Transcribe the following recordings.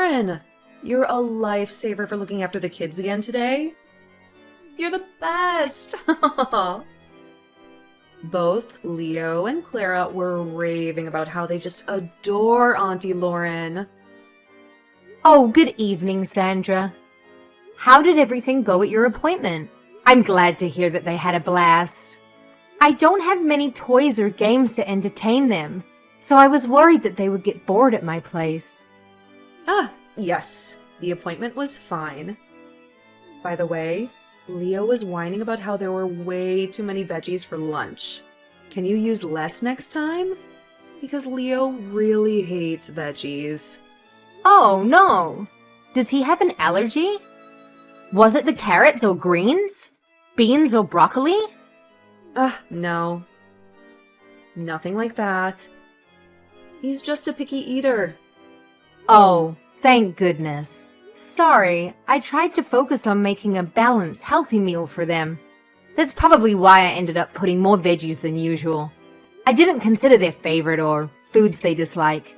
Lauren! You're a lifesaver for looking after the kids again today. You're the best! Both Leo and Clara were raving about how they just adore Auntie Lauren. Oh, good evening, Sandra. How did everything go at your appointment? I'm glad to hear that they had a blast. I don't have many toys or games to entertain them, so I was worried that they would get bored at my place. Ah, yes. The appointment was fine. By the way, Leo was whining about how there were way too many veggies for lunch. Can you use less next time? Because Leo really hates veggies. Oh, no. Does he have an allergy? Was it the carrots or greens? Beans or broccoli? No. Nothing like that. He's just a picky eater. Oh, thank goodness. Sorry, I tried to focus on making a balanced, healthy meal for them. That's probably why I ended up putting more veggies than usual. I didn't consider their favorite or foods they dislike.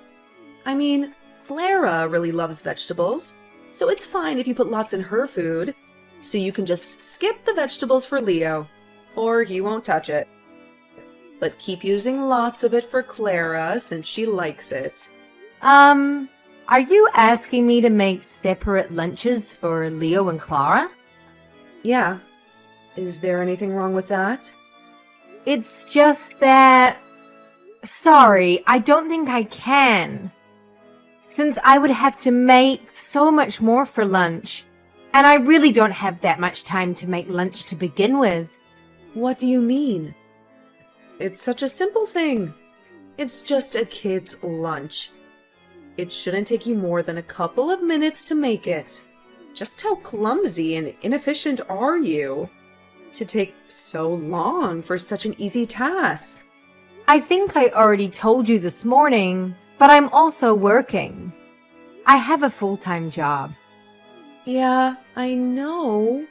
I mean, Clara really loves vegetables, so it's fine if you put lots in her food. So you can just skip the vegetables for Leo, or he won't touch it. But keep using lots of it for Clara since she likes it. Are you asking me to make separate lunches for Leo and Clara? Yeah. Is there anything wrong with that? It's just that... Sorry, I don't think I can. Since I would have to make so much more for lunch, and I really don't have that much time to make lunch to begin with. What do you mean? It's such a simple thing. It's just a kid's lunch. It shouldn't take you more than a couple of minutes to make it. Just how clumsy and inefficient are you? To take so long for such an easy task. I think I already told you this morning, but I'm also working. I have a full-time job. Yeah, I know.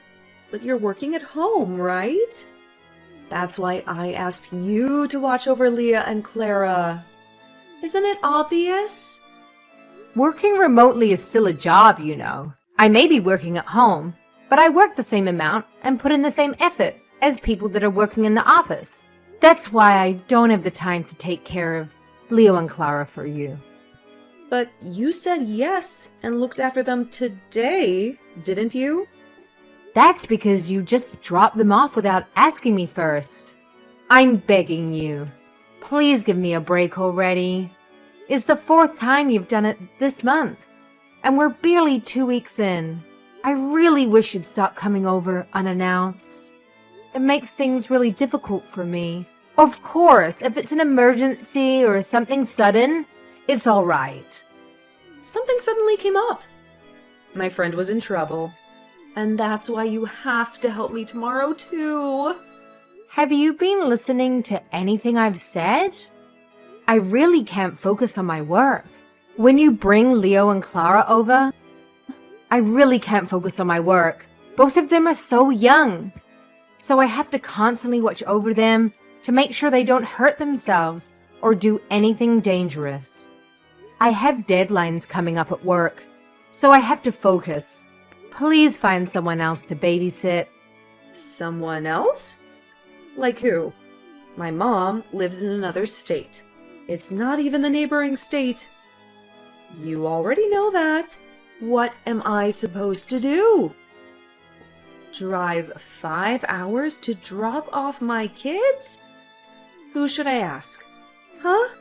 But you're working at home, right? That's why I asked you to watch over Leah and Clara. Isn't it obvious? Working remotely is still a job, you know. I may be working at home, but I work the same amount and put in the same effort as people that are working in the office. That's why I don't have the time to take care of Leo and Clara for you. But you said yes and looked after them today, didn't you? That's because you just dropped them off without asking me first. I'm begging you. Please give me a break already. It's the 4th time you've done it this month, and we're barely 2 weeks in. I really wish you'd stop coming over unannounced. It makes things really difficult for me. Of course, if it's an emergency or something sudden, it's all right. Something suddenly came up. My friend was in trouble. And that's why you have to help me tomorrow, too. Have you been listening to anything I've said? I really can't focus on my work. When you bring Leo and Clara over, I really can't focus on my work. Both of them are so young. So I have to constantly watch over them to make sure they don't hurt themselves or do anything dangerous. I have deadlines coming up at work, so I have to focus. Please find someone else to babysit. Someone else? Like who? My mom lives in another state. It's not even the neighboring state. You already know that. What am I supposed to do? Drive 5 hours to drop off my kids? Who should I ask? Huh?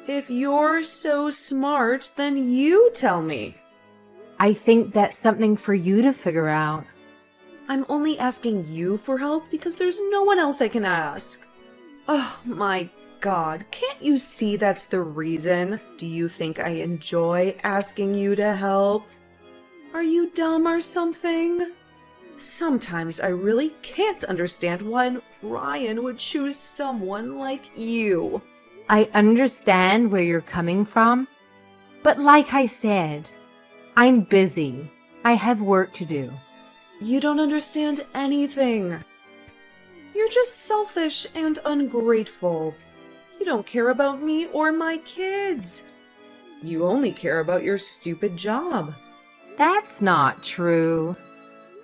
If you're so smart, then you tell me. I think that's something for you to figure out. I'm only asking you for help because there's no one else I can ask. Oh my God, can't you see that's the reason? Do you think I enjoy asking you to help? Are you dumb or something? Sometimes I really can't understand why Ryan would choose someone like you. I understand where you're coming from, but like I said, I'm busy. I have work to do. You don't understand anything. You're just selfish and ungrateful. You don't care about me or my kids. You only care about your stupid job. That's not true.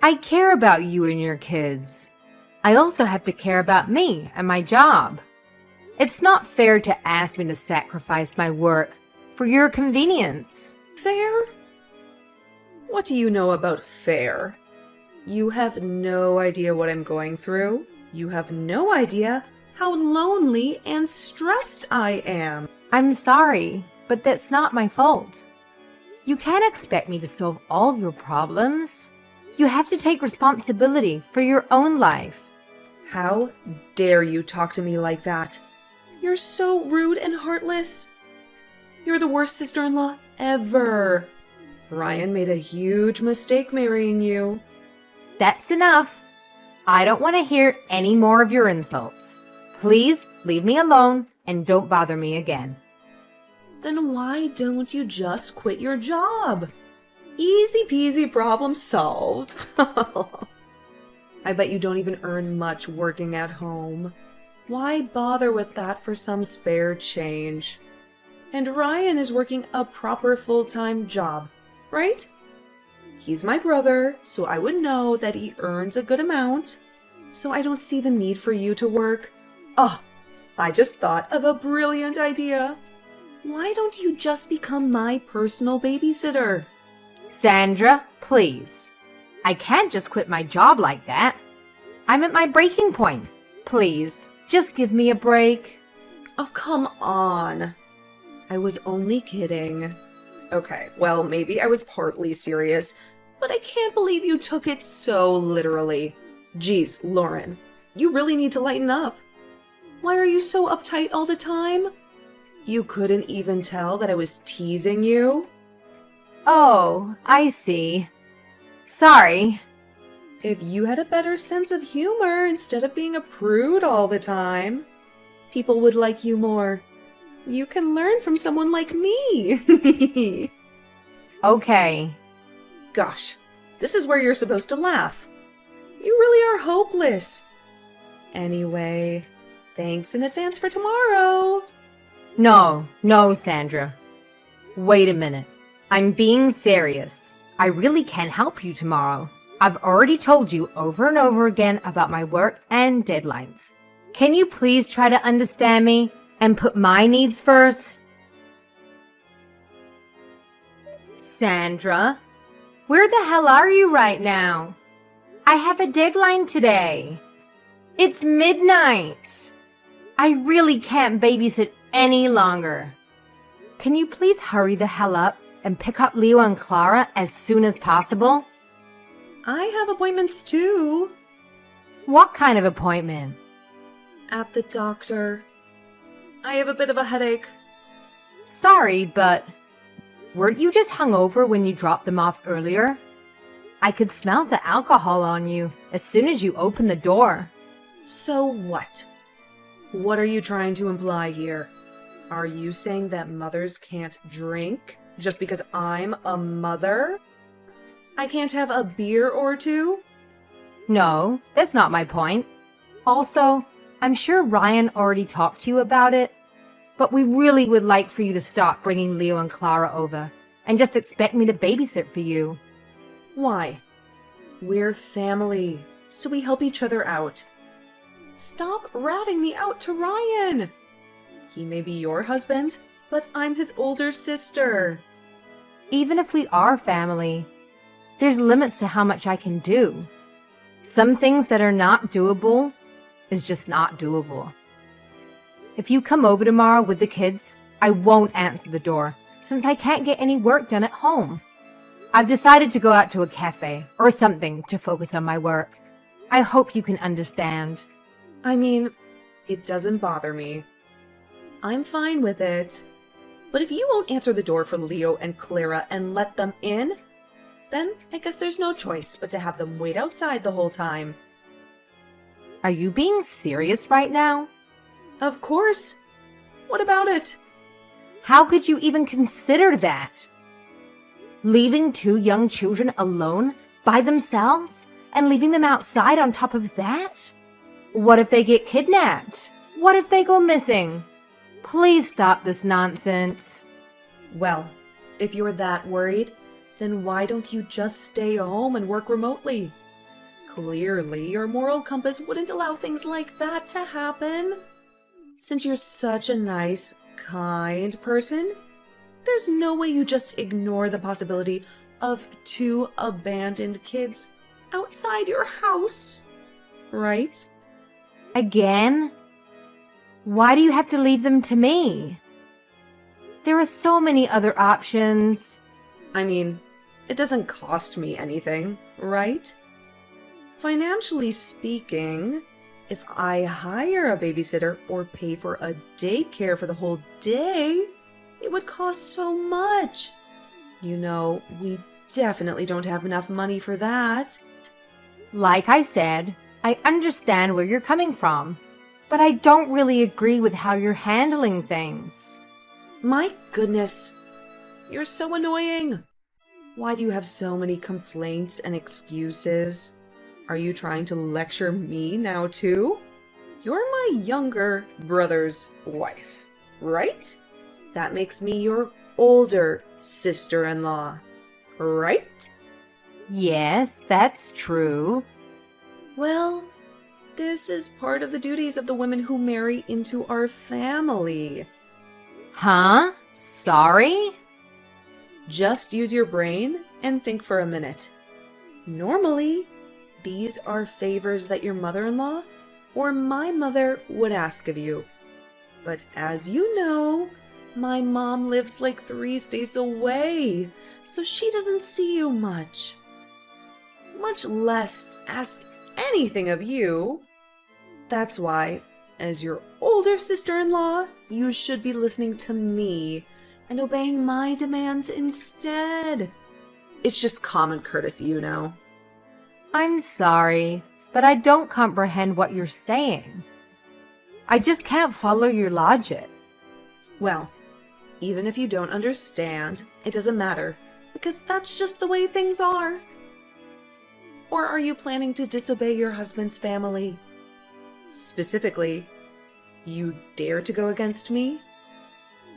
I care about you and your kids. I also have to care about me and my job. It's not fair to ask me to sacrifice my work for your convenience. Fair? What do you know about fair? You have no idea what I'm going through. You have no idea how lonely and stressed I am. I'm sorry, but that's not my fault. You can't expect me to solve all your problems. You have to take responsibility for your own life. How dare you talk to me like that? You're so rude and heartless. You're the worst sister-in-law ever. Ryan made a huge mistake marrying you. That's enough. I don't want to hear any more of your insults. Please leave me alone and don't bother me again. Then why don't you just quit your job? Easy peasy, problem solved. I bet you don't even earn much working at home. Why bother with that for some spare change? And Ryan is working a proper full-time job, right? He's my brother, so I would know that he earns a good amount. So I don't see the need for you to work. Oh, I just thought of a brilliant idea. Why don't you just become my personal babysitter? Sandra, please. I can't just quit my job like that. I'm at my breaking point. Please, just give me a break. Oh, come on. I was only kidding. Okay, well, maybe I was partly serious, but I can't believe you took it so literally. Geez, Lauren, you really need to lighten up. Why are you so uptight all the time? You couldn't even tell that I was teasing you? Oh, I see. Sorry. If you had a better sense of humor instead of being a prude all the time, people would like you more. You can learn from someone like me. Okay. Gosh, this is where you're supposed to laugh. You really are hopeless. Anyway, thanks in advance for tomorrow. No, Sandra. Wait a minute. I'm being serious. I really can't help you tomorrow. I've already told you over and over again about my work and deadlines. Can you please try to understand me and put my needs first? Sandra, where the hell are you right now? I have a deadline today. It's midnight. I really can't babysit any longer. Can you please hurry the hell up and pick up Leo and Clara as soon as possible? I have appointments too. What kind of appointment? At the doctor. I have a bit of a headache. Sorry, but weren't you just hungover when you dropped them off earlier? I could smell the alcohol on you as soon as you opened the door. So what? What are you trying to imply here? Are you saying that mothers can't drink just because I'm a mother? I can't have a beer or two? No, that's not my point. Also, I'm sure Ryan already talked to you about it, but we really would like for you to stop bringing Leo and Clara over and just expect me to babysit for you. Why? We're family, so we help each other out. Stop ratting me out to Ryan! He may be your husband, but I'm his older sister. Even if we are family, there's limits to how much I can do. Some things that are not doable is just not doable. If you come over tomorrow with the kids, I won't answer the door since I can't get any work done at home. I've decided to go out to a cafe or something to focus on my work. I hope you can understand. I mean, it doesn't bother me. I'm fine with it. But if you won't answer the door for Leo and Clara and let them in, then I guess there's no choice but to have them wait outside the whole time. Are you being serious right now? Of course. What about it? How could you even consider that? Leaving two young children alone by themselves and leaving them outside on top of that? What if they get kidnapped? What if they go missing? Please stop this nonsense. Well, if you're that worried, then why don't you just stay home and work remotely? Clearly, your moral compass wouldn't allow things like that to happen. Since you're such a nice, kind person, there's no way you just ignore the possibility of 2 abandoned kids outside your house, right? Again? Why do you have to leave them to me? There are so many other options. I mean, it doesn't cost me anything, right? Financially speaking, if I hire a babysitter or pay for a daycare for the whole day, it would cost so much. You know, we definitely don't have enough money for that. Like I said, I understand where you're coming from, but I don't really agree with how you're handling things. My goodness, you're so annoying. Why do you have so many complaints and excuses? Are you trying to lecture me now too? You're my younger brother's wife, right? That makes me your older sister-in-law, right? Yes, that's true. Well, this is part of the duties of the women who marry into our family. Huh? Sorry? Just use your brain and think for a minute. Normally, these are favors that your mother-in-law or my mother would ask of you. But as you know, my mom lives like 3 states away, so she doesn't see you much. Much less ask anything of you. That's why, as your older sister-in-law, you should be listening to me and obeying my demands instead. It's just common courtesy, you know. I'm sorry, but I don't comprehend what you're saying. I just can't follow your logic. Well, even if you don't understand, it doesn't matter, because that's just the way things are. Or are you planning to disobey your husband's family? Specifically, you dare to go against me?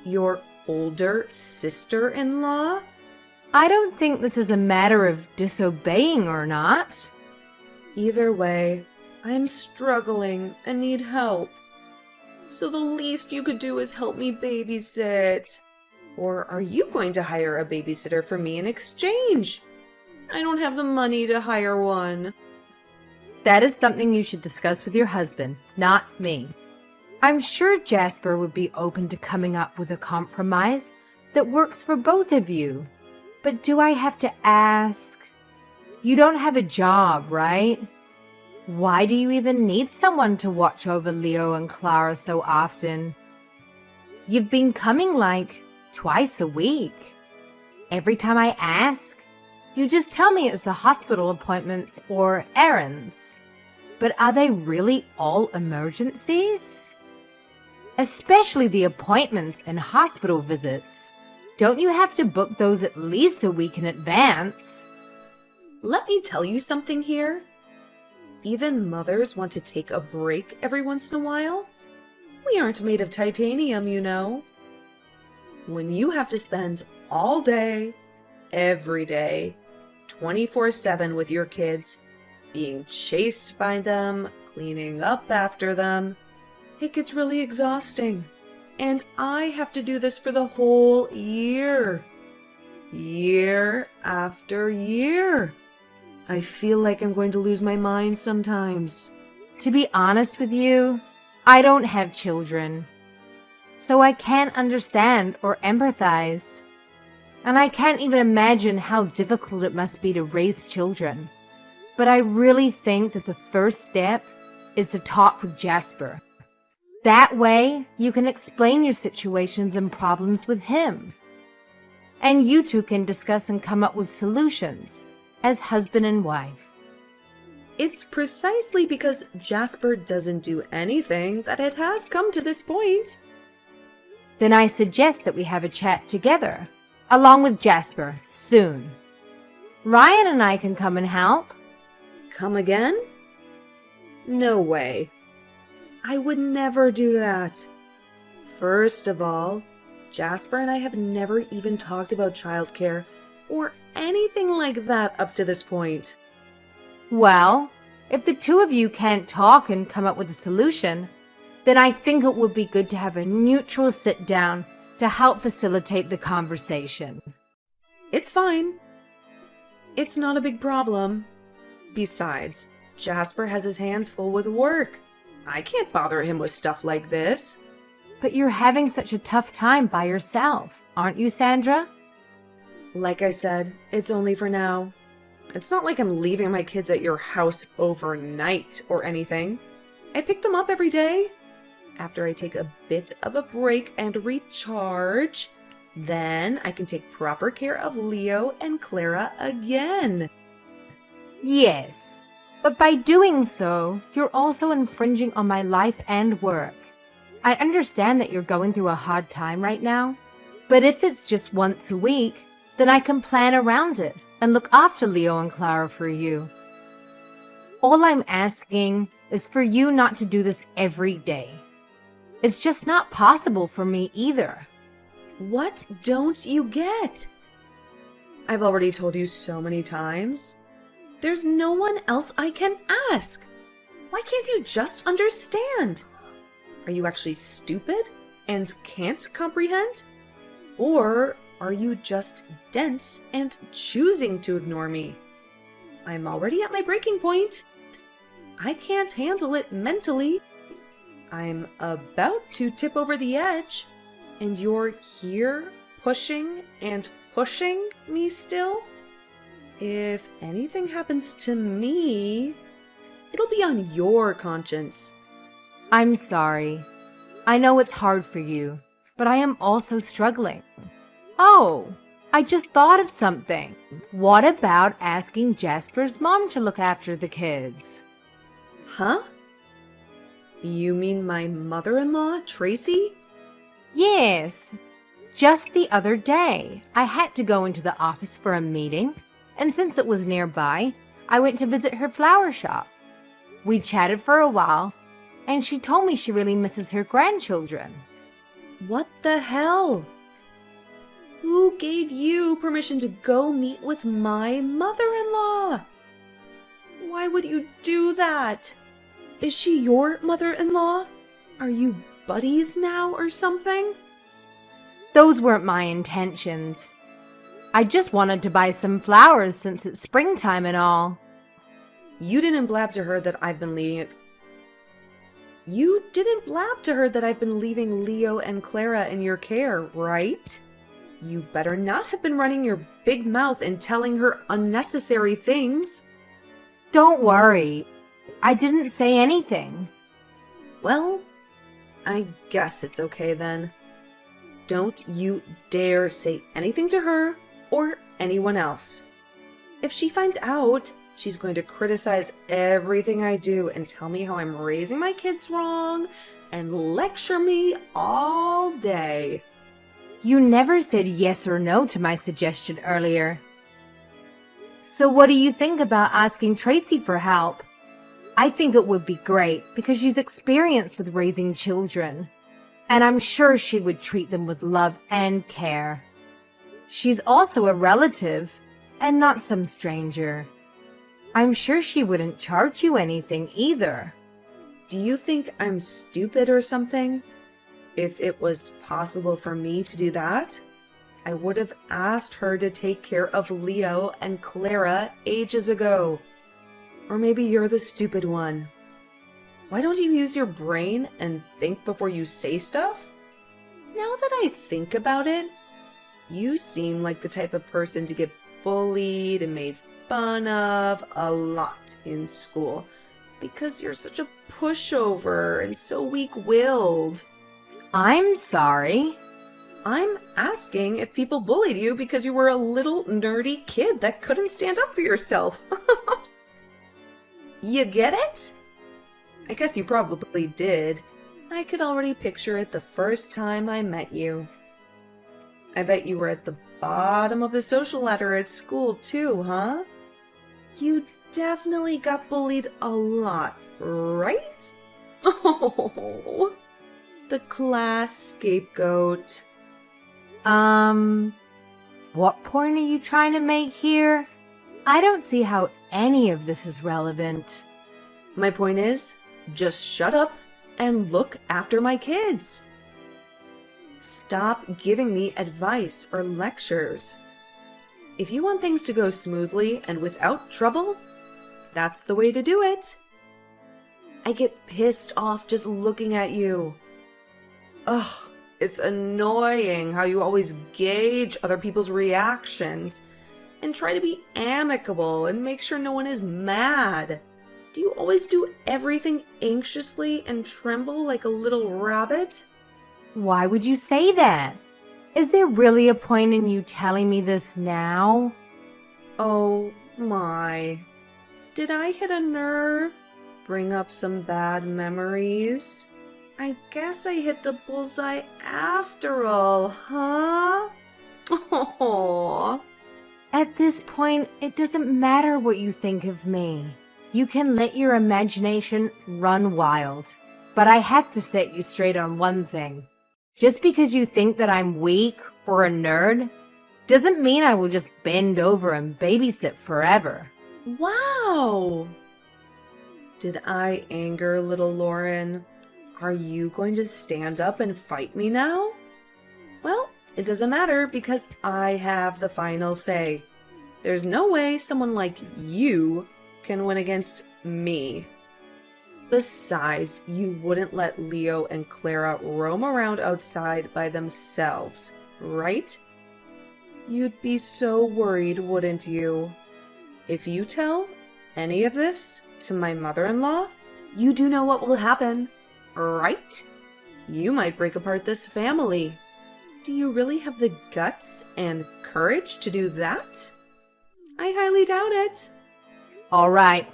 Your older sister-in-law? I don't think this is a matter of disobeying or not. Either way, I'm struggling and need help. So the least you could do is help me babysit. Or are you going to hire a babysitter for me in exchange? I don't have the money to hire one. That is something you should discuss with your husband, not me. I'm sure Jasper would be open to coming up with a compromise that works for both of you. But do I have to ask? You don't have a job, right? Why do you even need someone to watch over Leo and Clara so often? You've been coming like twice a week. Every time I ask, you just tell me it's the hospital appointments or errands. But are they really all emergencies? Especially the appointments and hospital visits. Don't you have to book those at least a week in advance? Let me tell you something here. Even mothers want to take a break every once in a while. We aren't made of titanium, you know. When you have to spend all day, every day, 24/7 with your kids, being chased by them, cleaning up after them, it gets really exhausting. And I have to do this for the whole year. Year after year. I feel like I'm going to lose my mind sometimes. To be honest with you, I don't have children. So I can't understand or empathize. And I can't even imagine how difficult it must be to raise children. But I really think that the first step is to talk with Jasper. That way, you can explain your situations and problems with him. And you two can discuss and come up with solutions as husband and wife. It's precisely because Jasper doesn't do anything that it has come to this point. Then I suggest that we have a chat together, along with Jasper, soon. Ryan and I can come and help. Come again? No way. I would never do that. First of all, Jasper and I have never even talked about childcare or anything like that up to this point. Well, if the two of you can't talk and come up with a solution, then I think it would be good to have a neutral sit down to help facilitate the conversation. It's fine. It's not a big problem. Besides, Jasper has his hands full with work. I can't bother him with stuff like this. But you're having such a tough time by yourself, aren't you, Sandra? Like I said, it's only for now. It's not like I'm leaving my kids at your house overnight or anything. I pick them up every day. After I take a bit of a break and recharge, then I can take proper care of Leo and Clara again. Yes, but by doing so, you're also infringing on my life and work. I understand that you're going through a hard time right now, but if it's just once a week, then I can plan around it and look after Leo and Clara for you. All I'm asking is for you not to do this every day. It's just not possible for me either. What don't you get? I've already told you so many times. There's no one else I can ask. Why can't you just understand? Are you actually stupid and can't comprehend? Or are you just dense and choosing to ignore me? I'm already at my breaking point. I can't handle it mentally. I'm about to tip over the edge, and you're here pushing and pushing me still? If anything happens to me, it'll be on your conscience. I'm sorry. I know it's hard for you, but I am also struggling. Oh, I just thought of something. What about asking Jasper's mom to look after the kids? Huh? You mean my mother-in-law, Tracy? Yes. Just the other day, I had to go into the office for a meeting, and since it was nearby, I went to visit her flower shop. We chatted for a while, and she told me she really misses her grandchildren. What the hell? Who gave you permission to go meet with my mother-in-law? Why would you do that? Is she your mother-in-law? Are you buddies now or something? Those weren't my intentions. I just wanted to buy some flowers since it's springtime and all. You didn't blab to her that I've been leaving Leo and Clara in your care, right? You better not have been running your big mouth and telling her unnecessary things. Don't worry. I didn't say anything. Well, I guess it's okay then. Don't you dare say anything to her or anyone else. If she finds out, she's going to criticize everything I do and tell me how I'm raising my kids wrong and lecture me all day. You never said yes or no to my suggestion earlier. So what do you think about asking Tracy for help? I think it would be great because she's experienced with raising children, and I'm sure she would treat them with love and care. She's also a relative and not some stranger. I'm sure she wouldn't charge you anything either. Do you think I'm stupid or something? If it was possible for me to do that, I would have asked her to take care of Leo and Clara ages ago. Or maybe you're the stupid one. Why don't you use your brain and think before you say stuff? Now that I think about it, you seem like the type of person to get bullied and made fun of a lot in school because you're such a pushover and so weak-willed. I'm sorry. I'm asking if people bullied you because you were a little nerdy kid that couldn't stand up for yourself. You get it? I guess you probably did. I could already picture it the first time I met you. I bet you were at the bottom of the social ladder at school too, huh? You definitely got bullied a lot, right? Oh, the class scapegoat. What point are you trying to make here? I don't see how any of this is relevant. My point is, just shut up and look after my kids. Stop giving me advice or lectures. If you want things to go smoothly and without trouble, that's the way to do it. I get pissed off just looking at you. Ugh, it's annoying how you always gauge other people's reactions and try to be amicable and make sure no one is mad. Do you always do everything anxiously and tremble like a little rabbit? Why would you say that? Is there really a point in you telling me this now? Oh my. Did I hit a nerve? Bring up some bad memories? I guess I hit the bullseye after all, huh? Oh. At this point, it doesn't matter what you think of me. You can let your imagination run wild. But I have to set you straight on one thing. Just because you think that I'm weak or a nerd doesn't mean I will just bend over and babysit forever. Wow! Did I anger little Lauren? Are you going to stand up and fight me now? Well, it doesn't matter because I have the final say. There's no way someone like you can win against me. Besides, you wouldn't let Leo and Clara roam around outside by themselves, right? You'd be so worried, wouldn't you? If you tell any of this to my mother-in-law, you do know what will happen, right? You might break apart this family. Do you really have the guts and courage to do that? I highly doubt it. All right,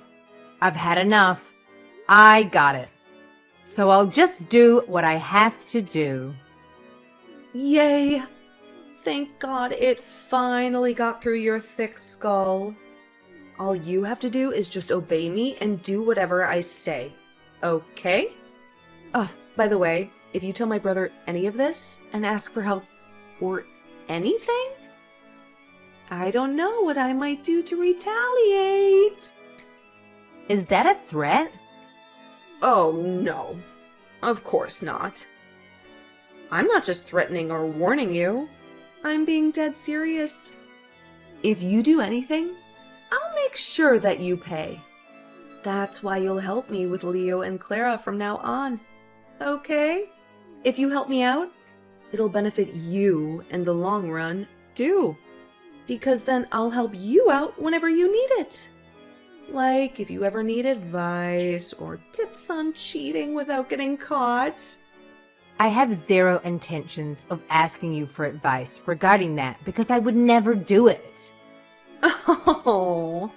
I've had enough. I got it. So I'll just do what I have to do. Yay! Thank God it finally got through your thick skull. All you have to do is just obey me and do whatever I say. Okay? By the way, if you tell my brother any of this and ask for help or anything, I don't know what I might do to retaliate. Is that a threat? Oh, no. Of course not. I'm not just threatening or warning you. I'm being dead serious. If you do anything, I'll make sure that you pay. That's why you'll help me with Leo and Clara from now on. Okay? If you help me out, it'll benefit you in the long run, too. Because then I'll help you out whenever you need it. Like if you ever need advice or tips on cheating without getting caught. I have zero intentions of asking you for advice regarding that because I would never do it. Oh,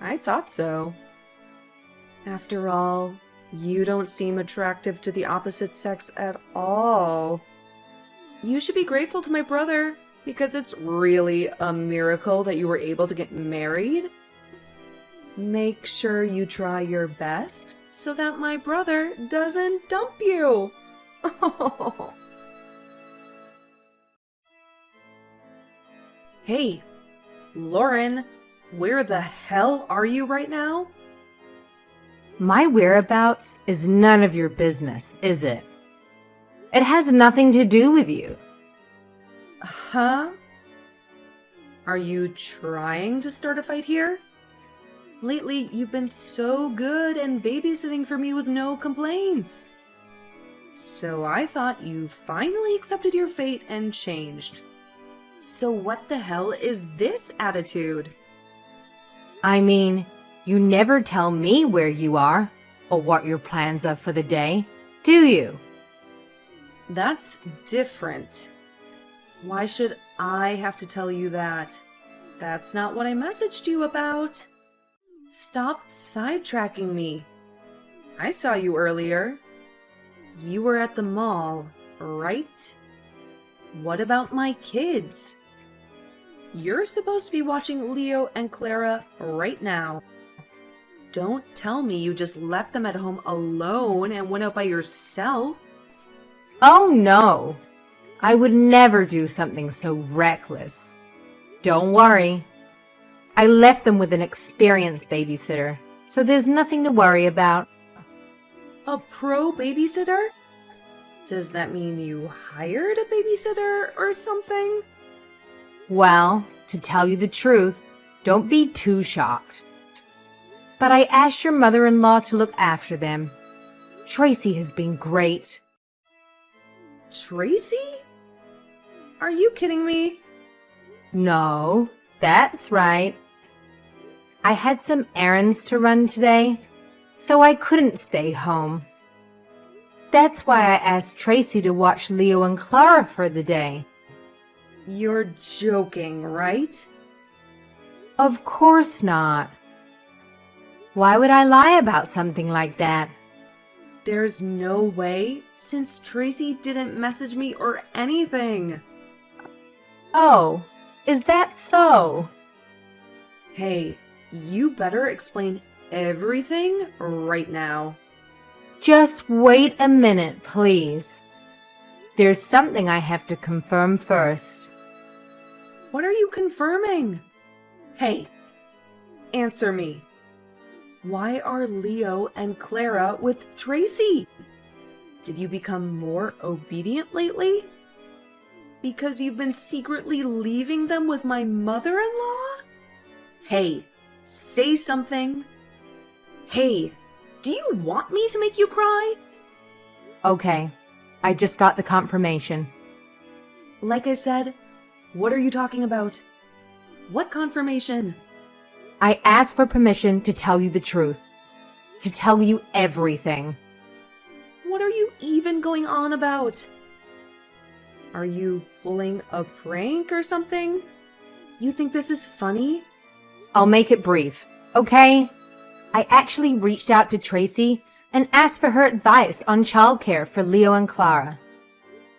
I thought so. After all, you don't seem attractive to the opposite sex at all. You should be grateful to my brother because it's really a miracle that you were able to get married. Make sure you try your best so that my brother doesn't dump you. Hey, Lauren, where the hell are you right now? My whereabouts is none of your business, is it? It has nothing to do with you. Huh? Are you trying to start a fight here? Lately, you've been so good and babysitting for me with no complaints. So I thought you finally accepted your fate and changed. So what the hell is this attitude? I mean, you never tell me where you are or what your plans are for the day, do you? That's different. Why should I have to tell you that? That's not what I messaged you about. Stop sidetracking me. I saw you earlier. You were at the mall, right? What about my kids? You're supposed to be watching Leo and Clara right now. Don't tell me you just left them at home alone and went out by yourself. Oh no, I would never do something so reckless. Don't worry. I left them with an experienced babysitter, so there's nothing to worry about. A pro babysitter? Does that mean you hired a babysitter or something? Well, to tell you the truth, don't be too shocked. But I asked your mother-in-law to look after them. Tracy has been great. Tracy? Are you kidding me? No, that's right. I had some errands to run today, so I couldn't stay home. That's why I asked Tracy to watch Leo and Clara for the day. You're joking, right? Of course not. Why would I lie about something like that? There's no way, since Tracy didn't message me or anything. Oh, is that so? Hey, you better explain everything right now. Just wait a minute, please. There's something I have to confirm first. What are you confirming? Hey, answer me. Why are Leo and Clara with Tracy? Did you become more obedient lately? Because you've been secretly leaving them with my mother-in-law? Hey, say something. Hey, do you want me to make you cry? Okay, I just got the confirmation. Like I said, what are you talking about? What confirmation? I asked for permission to tell you the truth. To tell you everything. What are you even going on about? Are you pulling a prank or something? You think this is funny? I'll make it brief, okay? I actually reached out to Tracy and asked for her advice on childcare for Leo and Clara.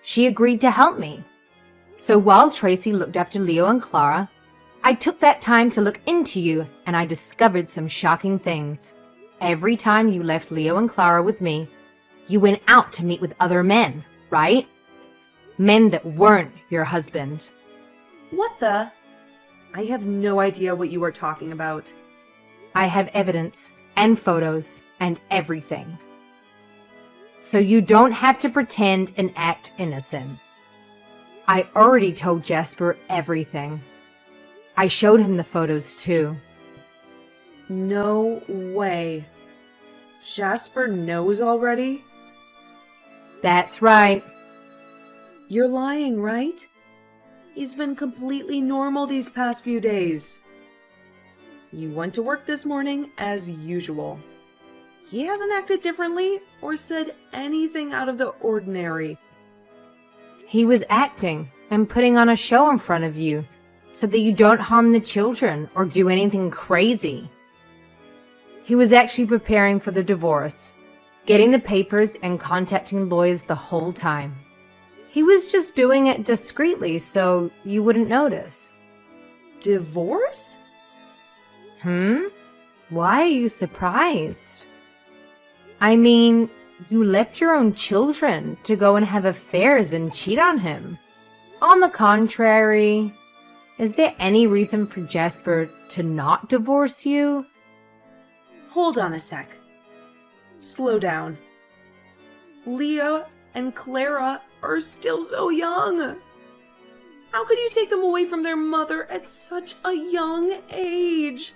She agreed to help me. So while Tracy looked after Leo and Clara, I took that time to look into you and I discovered some shocking things. Every time you left Leo and Clara with me, you went out to meet with other men, right? Men that weren't your husband. What the? I have no idea what you are talking about. I have evidence and photos and everything. So you don't have to pretend and act innocent. I already told Jasper everything. I showed him the photos too. No way. Jasper knows already? That's right. You're lying, right? He's been completely normal these past few days. You went to work this morning as usual. He hasn't acted differently or said anything out of the ordinary. He was acting and putting on a show in front of you so that you don't harm the children or do anything crazy. He was actually preparing for the divorce, getting the papers and contacting lawyers the whole time. He was just doing it discreetly so you wouldn't notice. Divorce? Why are you surprised? I mean, you left your own children to go and have affairs and cheat on him. On the contrary, is there any reason for Jasper to not divorce you? Hold on a sec. Slow down. Leah and Clara are still so young. How could you take them away from their mother at such a young age?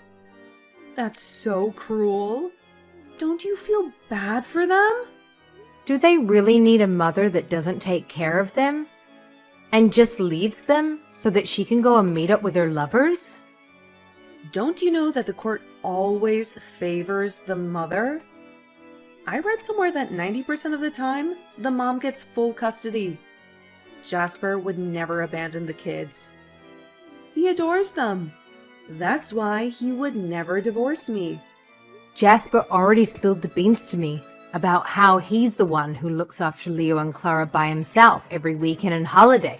That's so cruel. Don't you feel bad for them? Do they really need a mother that doesn't take care of them? And just leaves them so that she can go and meet up with her lovers? Don't you know that the court always favors the mother? I read somewhere that 90% of the time, the mom gets full custody. Jasper would never abandon the kids. He adores them. That's why he would never divorce me. Jasper already spilled the beans to me about how he's the one who looks after Leo and Clara by himself every weekend and holiday.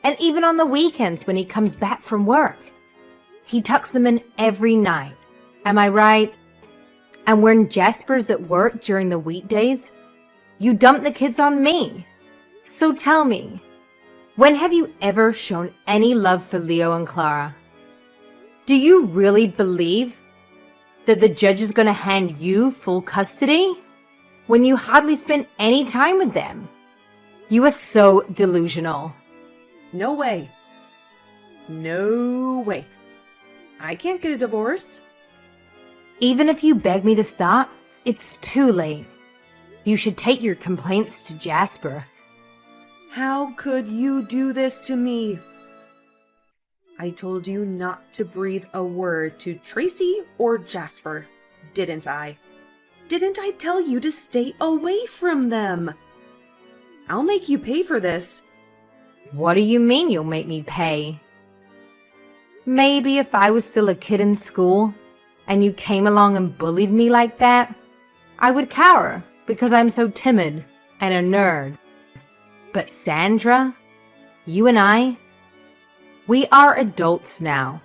And even on the weekends when he comes back from work. He tucks them in every night. Am I right? And when Jasper's at work during the weekdays, you dump the kids on me. So tell me, When have you ever shown any love for Leo and Clara? Do you really believe that the judge is going to hand you full custody when you hardly spend any time with them? You are so delusional. No way. No way. I can't get a divorce. Even if you beg me to stop, it's too late. You should take your complaints to Jasper. How could you do this to me? I told you not to breathe a word to Tracy or Jasper, didn't I? Didn't I tell you to stay away from them? I'll make you pay for this. What do you mean you'll make me pay? Maybe if I was still a kid in school and you came along and bullied me like that, I would cower because I'm so timid and a nerd. But Sandra, you and I, we are adults now,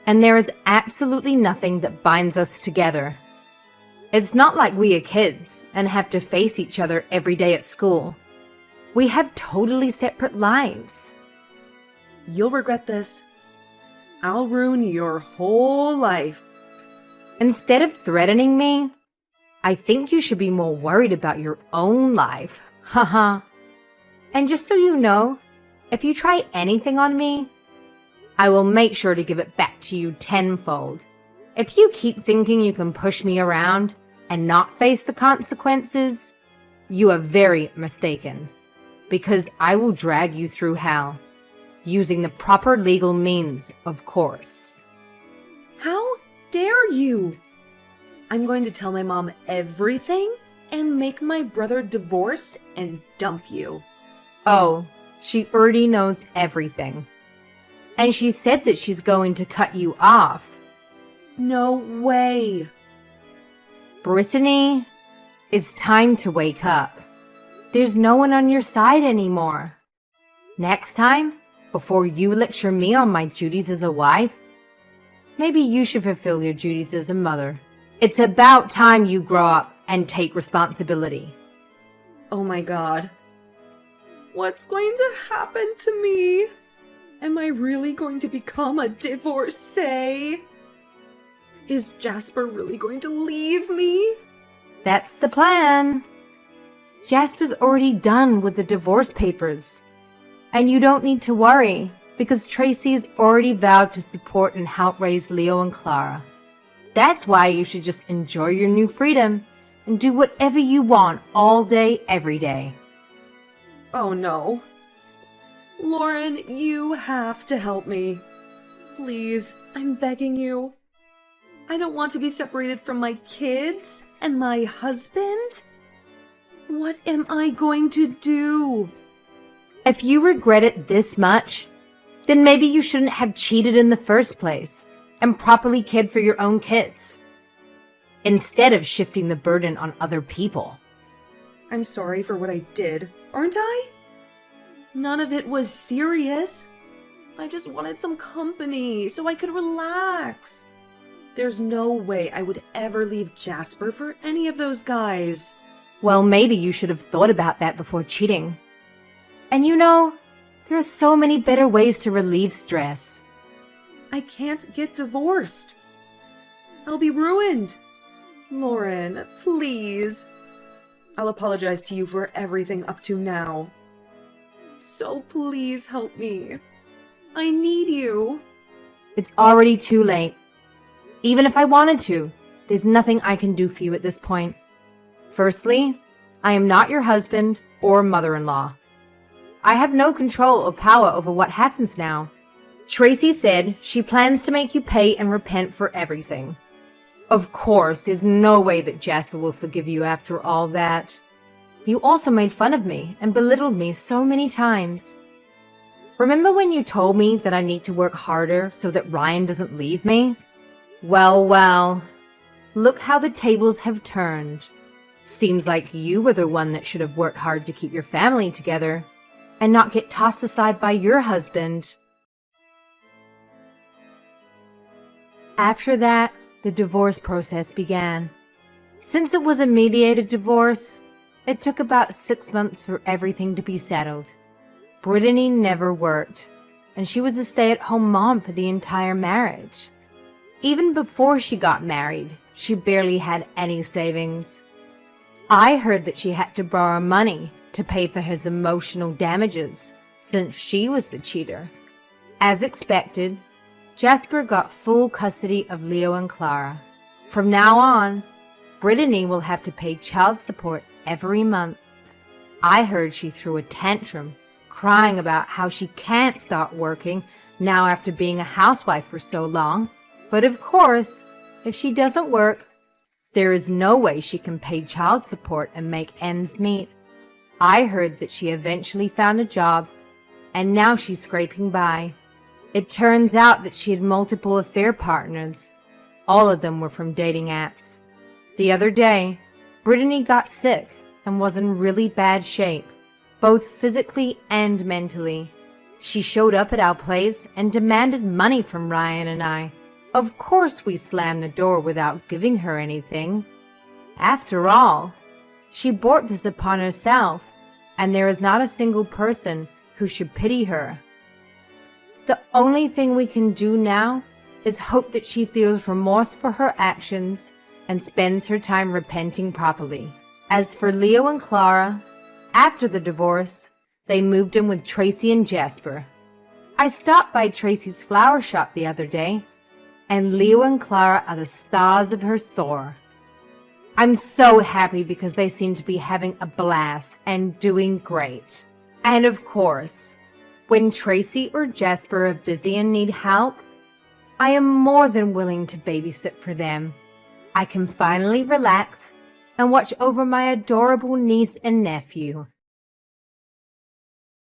and there is absolutely nothing that binds us together. It's not like we are kids and have to face each other every day at school. We have totally separate lives. You'll regret this. I'll ruin your whole life. Instead of threatening me, I think you should be more worried about your own life. Haha. And just so you know, if you try anything on me, I will make sure to give it back to you tenfold. If you keep thinking you can push me around and not face the consequences, you are very mistaken. Because I will drag you through hell, using the proper legal means, of course. How dare you? I'm going to tell my mom everything and make my brother divorce and dump you. Oh, she already knows everything. And she said that she's going to cut you off. No way. Brittany, it's time to wake up. There's no one on your side anymore. Next time, before you lecture me on my duties as a wife, maybe you should fulfill your duties as a mother. It's about time you grow up and take responsibility. Oh my God. What's going to happen to me? Am I really going to become a divorcee? Is Jasper really going to leave me? That's the plan. Jasper's already done with the divorce papers. And you don't need to worry, because Tracy's already vowed to support and help raise Leo and Clara. That's why you should just enjoy your new freedom and do whatever you want all day, every day. Oh no. Lauren, you have to help me. Please, I'm begging you. I don't want to be separated from my kids and my husband. What am I going to do? If you regret it this much, then maybe you shouldn't have cheated in the first place and properly cared for your own kids, instead of shifting the burden on other people. I'm sorry for what I did, aren't I? None of it was serious. I just wanted some company so I could relax. There's no way I would ever leave Jasper for any of those guys. Well, maybe you should have thought about that before cheating. And you know, there are so many better ways to relieve stress. I can't get divorced. I'll be ruined. Lauren, please. I'll apologize to you for everything up to now. So please help me. I need you. It's already too late. Even if I wanted to, there's nothing I can do for you at this point. Firstly, I am not your husband or mother-in-law. I have no control or power over what happens now. Tracy said she plans to make you pay and repent for everything. Of course, there's no way that Jasper will forgive you after all that. You also made fun of me and belittled me so many times. Remember when you told me that I need to work harder so that Ryan doesn't leave me? Well, look how the tables have turned. Seems like you were the one that should have worked hard to keep your family together and not get tossed aside by your husband. After that, the divorce process began. Since it was a mediated divorce, it took about 6 months for everything to be settled. Brittany never worked, and she was a stay-at-home mom for the entire marriage. Even before she got married, she barely had any savings. I heard that she had to borrow money to pay for his emotional damages, since she was the cheater. As expected, Jasper got full custody of Leo and Clara. From now on, Brittany will have to pay child support every month. I heard she threw a tantrum, crying about how she can't start working now after being a housewife for so long. But of course, if she doesn't work, there is no way she can pay child support and make ends meet. I heard that she eventually found a job, and now she's scraping by. It turns out that she had multiple affair partners. All of them were from dating apps. The other day, Brittany got sick and was in really bad shape, both physically and mentally. She showed up at our place and demanded money from Ryan and I. Of course we slammed the door without giving her anything. After all, she brought this upon herself, and there is not a single person who should pity her. The only thing we can do now is hope that she feels remorse for her actions and spends her time repenting properly. As for Leo and Clara, after the divorce, they moved in with Tracy and Jasper. I stopped by Tracy's flower shop the other day, and Leo and Clara are the stars of her store. I'm so happy because they seem to be having a blast and doing great. And of course, when Tracy or Jasper are busy and need help, I am more than willing to babysit for them. I can finally relax and watch over my adorable niece and nephew